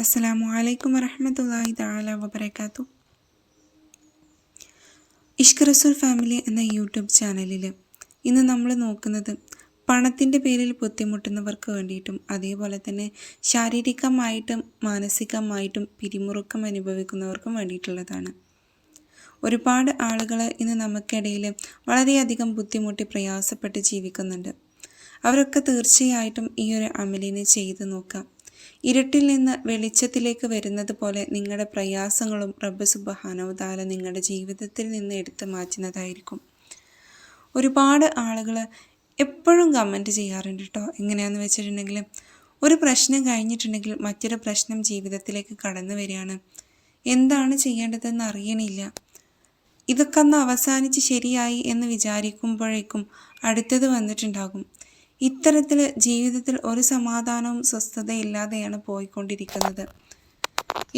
അസ്സലാമു അലൈക്കും വറഹ്മത്തുള്ളാഹി തആല വബറകാതുഹു. ഇഷ്ക് റസൂൽ ഫാമിലി എന്ന യൂട്യൂബ് ചാനലിൽ ഇന്ന് നമ്മൾ നോക്കുന്നത് പണത്തിൻ്റെ പേരിൽ ബുദ്ധിമുട്ടുന്നവർക്ക് വേണ്ടിയിട്ടും അതേപോലെ തന്നെ ശാരീരികമായിട്ടും മാനസികമായിട്ടും പിരിമുറുക്കം അനുഭവിക്കുന്നവർക്കും വേണ്ടിയിട്ടുള്ളതാണ്. ഒരുപാട് ആളുകൾ ഇന്ന് നമുക്കിടയിൽ വളരെയധികം ബുദ്ധിമുട്ടി പ്രയാസപ്പെട്ട് ജീവിക്കുന്നുണ്ട്. അവരൊക്കെ തീർച്ചയായിട്ടും ഈ ഒരു അമലിനെ ചെയ്തു നോക്കാം. ഇരുട്ടിൽ നിന്ന് വെളിച്ചത്തിലേക്ക് വരുന്നത് പോലെ നിങ്ങളുടെ പ്രയാസങ്ങളും റബ്ബ് സുബ്ഹാനഹു തആല നിങ്ങളുടെ ജീവിതത്തിൽ നിന്ന് എടുത്തു മാറ്റുന്നതായിരിക്കും. ഒരുപാട് ആളുകൾ എപ്പോഴും കമൻറ്റ് ചെയ്യാറുണ്ട് കേട്ടോ. എങ്ങനെയാണെന്ന് വെച്ചിട്ടുണ്ടെങ്കിൽ ഒരു പ്രശ്നം കഴിഞ്ഞിട്ടുണ്ടെങ്കിൽ മറ്റൊരു പ്രശ്നം ജീവിതത്തിലേക്ക് കടന്നു വരികയാണ്. എന്താണ് ചെയ്യേണ്ടതെന്ന് അറിയണില്ല. ഇതൊക്കെ ഒന്ന് അവസാനിച്ച് ശരിയായി എന്ന് വിചാരിക്കുമ്പോഴേക്കും അടുത്തത് വന്നിട്ടുണ്ടാകും. ഇത്തരത്തിൽ ജീവിതത്തിൽ ഒരു സമാധാനവും സ്വസ്ഥതയില്ലാതെയാണ് പോയിക്കൊണ്ടിരിക്കുന്നത്.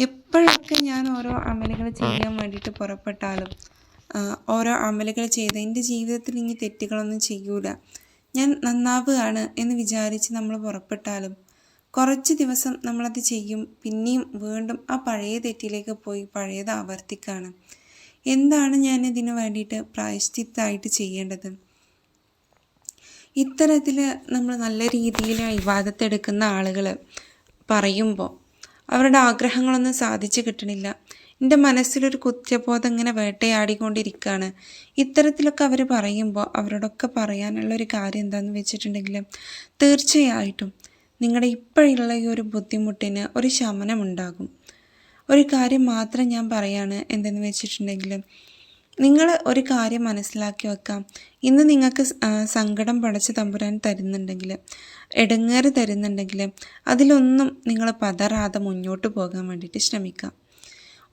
എപ്പോഴൊക്കെ ഞാൻ ഓരോ അമലുകൾ ചെയ്യാൻ വേണ്ടിയിട്ട് പുറപ്പെട്ടാലും ഓരോ അമലുകൾ ചെയ്ത് എൻ്റെ ജീവിതത്തിൽ ഇനി തെറ്റുകളൊന്നും ചെയ്യൂല, ഞാൻ നന്നാവുകയാണ് എന്ന് വിചാരിച്ച് നമ്മൾ പുറപ്പെട്ടാലും കുറച്ച് ദിവസം നമ്മളത് ചെയ്യും, പിന്നെയും വീണ്ടും ആ പഴയ തെറ്റിലേക്ക് പോയി പഴയത് ആവർത്തിക്കുകയാണ്. എന്താണ് ഞാൻ ഇതിനു വേണ്ടിയിട്ട് പ്രായശ്ചിത്തമായിട്ട് ചെയ്യേണ്ടത്? ഇത്തരത്തിൽ നമ്മൾ നല്ല രീതിയിൽ ഇബാദത്തെടുക്കുന്ന ആളുകൾ പറയുമ്പോൾ അവരുടെ ആഗ്രഹങ്ങളൊന്നും സാധിച്ചു കിട്ടണില്ല. എൻ്റെ മനസ്സിലൊരു കുറ്റബോധം ഇങ്ങനെ വേട്ടയാടിക്കൊണ്ടിരിക്കുകയാണ്. ഇത്തരത്തിലൊക്കെ അവർ പറയുമ്പോൾ അവരോടൊക്കെ പറയാനുള്ളൊരു കാര്യം എന്താണെന്ന് വെച്ചിട്ടുണ്ടെങ്കിൽ തീർച്ചയായിട്ടും നിങ്ങളുടെ ഇപ്പോഴുള്ള ഈ ഒരു ബുദ്ധിമുട്ടിന് ഒരു ശമനമുണ്ടാകും. ഒരു കാര്യം മാത്രം ഞാൻ പറയാണ്, എന്തെന്ന് വെച്ചിട്ടുണ്ടെങ്കിൽ നിങ്ങൾ ഒരു കാര്യം മനസ്സിലാക്കി വെക്കാം. ഇന്ന് നിങ്ങൾക്ക് സങ്കടം പടച്ച് തമ്പുരാൻ തരുന്നുണ്ടെങ്കിൽ, ഇടങ്ങേറ് തരുന്നുണ്ടെങ്കിൽ അതിലൊന്നും നിങ്ങൾ പതറാതെ മുന്നോട്ട് പോകാൻ വേണ്ടിയിട്ട് ശ്രമിക്കാം.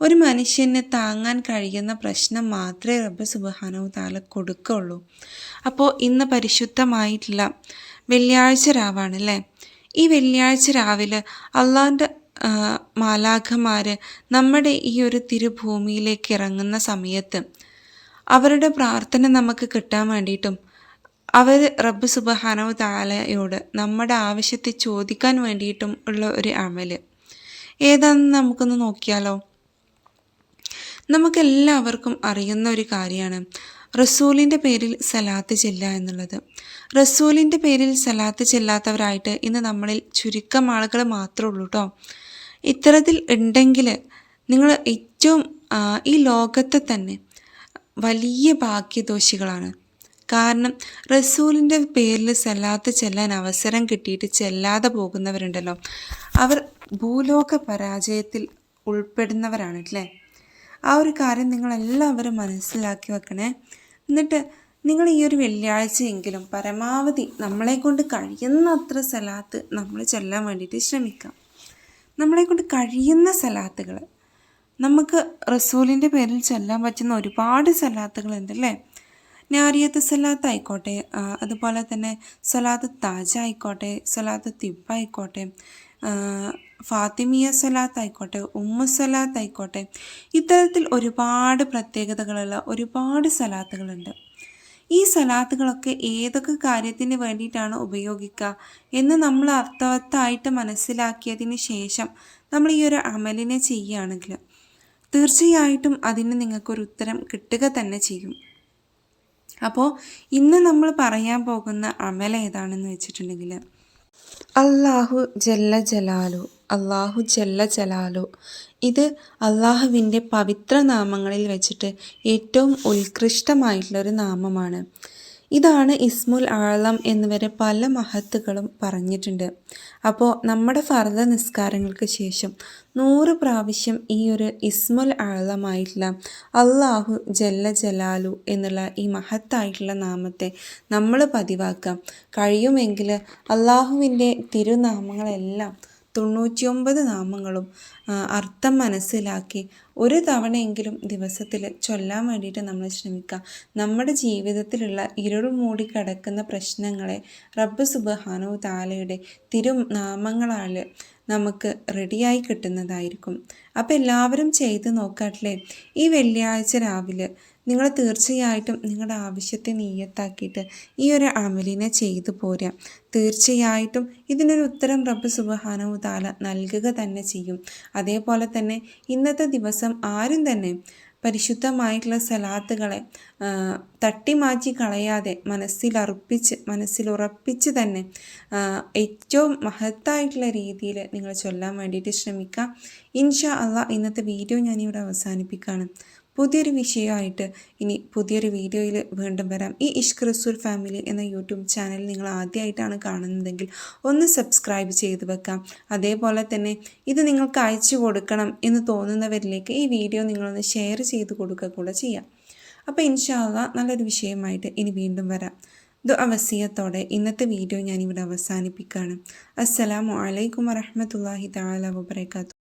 ഒരു മനുഷ്യന് താങ്ങാൻ കഴിയുന്ന പ്രശ്നം മാത്രമേ റബ്ബ് സുബ്ഹാനഹു തആല കൊടുക്കുകയുള്ളൂ. അപ്പോൾ ഇന്ന് പരിശുദ്ധമായിട്ടുള്ള വെള്ളിയാഴ്ച രാവാണ് അല്ലേ? ഈ വെള്ളിയാഴ്ച രാവിലെ അള്ളാഹിൻ്റെ മാലാഖമാർ നമ്മുടെ ഈ ഒരു തിരുഭൂമിയിലേക്ക് ഇറങ്ങുന്ന സമയത്ത് അവരുടെ പ്രാർത്ഥന നമുക്ക് കിട്ടാൻ വേണ്ടിയിട്ടും അവർ റബ്ബ് സുബ്ഹാനഹു തആലയോട് നമ്മുടെ ആവശ്യത്തെ ചോദിക്കാൻ വേണ്ടിയിട്ടും ഉള്ള ഒരു അമൽ ഏതാണെന്ന് നമുക്കൊന്ന് നോക്കിയാലോ. നമുക്കെല്ലാവർക്കും അറിയുന്ന ഒരു കാര്യമാണ് റസൂലിൻ്റെ പേരിൽ സലാത്ത് ചെല്ലുക എന്നുള്ളത്. റസൂലിൻ്റെ പേരിൽ സലാത്ത് ചെല്ലാത്തവരായിട്ട് ഇന്ന് നമ്മളിൽ ചുരുക്കം ആളുകൾ മാത്രമേ ഉള്ളൂ കേട്ടോ. ഇത്തരത്തിൽ ഉണ്ടെങ്കിൽ നിങ്ങൾ ഏറ്റവും ഈ ലോകത്തെ തന്നെ വലിയ ഭാഗ്യദോഷികളാണ്. കാരണം റസൂലിൻ്റെ പേരിൽ സലാത്ത് ചെല്ലാൻ അവസരം കിട്ടിയിട്ട് ചെല്ലാതെ പോകുന്നവരുണ്ടല്ലോ, അവർ ഭൂലോക പരാജയത്തിൽ ഉൾപ്പെടുന്നവരാണ് അല്ലേ? ആ ഒരു കാര്യം നിങ്ങളെല്ലാവരും മനസ്സിലാക്കി വെക്കണേ. എന്നിട്ട് നിങ്ങൾ ഈ ഒരു വെള്ളിയാഴ്ചയെങ്കിലും പരമാവധി നമ്മളെക്കൊണ്ട് കഴിയുന്നത്ര സലാത്ത് നമ്മൾ ചെല്ലാൻ വേണ്ടിയിട്ട് ശ്രമിക്കാം. നമ്മളെക്കൊണ്ട് കഴിയുന്ന സലാത്തുകൾ നമുക്ക് റസൂലിൻ്റെ പേരിൽ ചെല്ലാൻ പറ്റുന്ന ഒരുപാട് സലാത്തുകളുണ്ട് അല്ലേ? നാരിയത്ത് സലാത്ത് ആയിക്കോട്ടെ, അതുപോലെ തന്നെ സലാത്ത് താജ ആയിക്കോട്ടെ, സലാത്ത് തിബ് ആയിക്കോട്ടെ, ഫാത്തിമിയ സലാത്ത് ആയിക്കോട്ടെ, ഉമ്മു സലാത്ത് ആയിക്കോട്ടെ, ഇത്തരത്തിൽ ഒരുപാട് പ്രത്യേകതകളുള്ള ഒരുപാട് സലാത്തുകളുണ്ട്. ഈ സലാത്തുകളൊക്കെ ഏതൊക്കെ കാര്യത്തിന് വേണ്ടിയിട്ടാണ് ഉപയോഗിക്കുക എന്ന് നമ്മൾ അർത്ഥവത്തായിട്ട് മനസ്സിലാക്കിയതിന് ശേഷം നമ്മൾ ഈ ഒരു അമലിനെ ചെയ്യുകയാണെങ്കിൽ തീർച്ചയായിട്ടും അതിന് നിങ്ങൾക്കൊരു ഉത്തരം കിട്ടുക തന്നെ ചെയ്യും. അപ്പോൾ ഇന്ന് നമ്മൾ പറയാൻ പോകുന്ന അമൽ ഏതാണെന്ന് വെച്ചിട്ടുണ്ടെങ്കിൽ അല്ലാഹു ജല്ല ജലാലു. അല്ലാഹു ജല്ല ജലാലു ഇത് അള്ളാഹുവിൻ്റെ പവിത്ര നാമങ്ങളിൽ വെച്ചിട്ട് ഏറ്റവും ഉത്കൃഷ്ടമായിട്ടുള്ളൊരു നാമമാണ്. ഇതാണ് ഇസ്മുൽ ആളം എന്നിവരെ പല മഹത്തുക്കളും പറഞ്ഞിട്ടുണ്ട്. അപ്പോൾ നമ്മുടെ ഫർദ് നിസ്കാരങ്ങൾക്ക് ശേഷം 100 പ്രാവശ്യം ഈ ഒരു ഇസ്മുൽ ആളമായിട്ടുള്ള അല്ലാഹു ജല്ല ജലാലു എന്നുള്ള ഈ മഹത്തായിട്ടുള്ള നാമത്തെ നമ്മൾ പതിവാക്കാം. കഴിയുമെങ്കിൽ അള്ളാഹുവിൻ്റെ തിരുനാമങ്ങളെല്ലാം 99 നാമങ്ങളും അർത്ഥം മനസ്സിലാക്കി ഒരു തവണയെങ്കിലും ദിവസത്തിൽ ചൊല്ലാൻ വേണ്ടിയിട്ട് നമ്മൾ ശ്രമിക്കുക. നമ്മുടെ ജീവിതത്തിലുള്ള ഇരുൾ മൂടി കിടക്കുന്ന പ്രശ്നങ്ങളെ റബ്ബ് സുബ്ഹാനഹു തആലയുടെ തിരുനാമങ്ങളാൽ നമുക്ക് റെഡിയായി കിട്ടുന്നതായിരിക്കും. അപ്പോൾ എല്ലാവരും ചെയ്ത് നോക്കാട്ടില്ലേ? ഈ വെള്ളിയാഴ്ച രാവിലെ നിങ്ങൾ തീർച്ചയായിട്ടും നിങ്ങളുടെ ആവശ്യത്തെ നിയ്യത്താക്കിയിട്ട് ഈ ഒരു അമലിനെ ചെയ്തു പോരാ. തീർച്ചയായിട്ടും ഇതിനൊരു ഉത്തരം റബ്ബ് സുബ്ഹാനഹു തആല നൽകുക തന്നെ ചെയ്യും. അതേപോലെ തന്നെ ഇന്നത്തെ ദിവസം ആരും തന്നെ പരിശുദ്ധമായിട്ടുള്ള സലാത്തുകളെ തട്ടിമാറ്റി കളയാതെ മനസ്സിലുറപ്പിച്ച് തന്നെ ഏറ്റവും മഹത്തായിട്ടുള്ള രീതിയിൽ നിങ്ങൾ ചൊല്ലാൻ വേണ്ടിയിട്ട് ശ്രമിക്കുക. ഇൻഷാ അള്ളാഹ് ഇന്നത്തെ വീഡിയോ ഞാനിവിടെ അവസാനിപ്പിക്കുകയാണ്. പുതിയൊരു വിഷയമായിട്ട് ഇനി പുതിയൊരു വീഡിയോയിൽ വീണ്ടും വരാം. ഈ ഇഷ്ക് റസൂൽ ഫാമിലി എന്ന യൂട്യൂബ് ചാനൽ നിങ്ങൾ ആദ്യമായിട്ടാണ് കാണുന്നതെങ്കിൽ ഒന്ന് സബ്സ്ക്രൈബ് ചെയ്ത് വെക്കാം. അതേപോലെ തന്നെ ഇത് നിങ്ങൾക്ക് അയച്ചു കൊടുക്കണം എന്ന് തോന്നുന്നവരിലേക്ക് ഈ വീഡിയോ നിങ്ങളൊന്ന് ഷെയർ ചെയ്ത് കൊടുക്കുക കൂടെ ചെയ്യാം. അപ്പോൾ ഇൻഷാ അള്ളാഹ് നല്ലൊരു വിഷയമായിട്ട് ഇനി വീണ്ടും വരാം. ദുആ വസിയത്തോടെ ഇന്നത്തെ വീഡിയോ ഞാനിവിടെ അവസാനിപ്പിക്കുകയാണ്. അസ്സലാമു അലൈക്കും വറഹ്മത്തുള്ളാഹി തആല വബറകാതുഹു.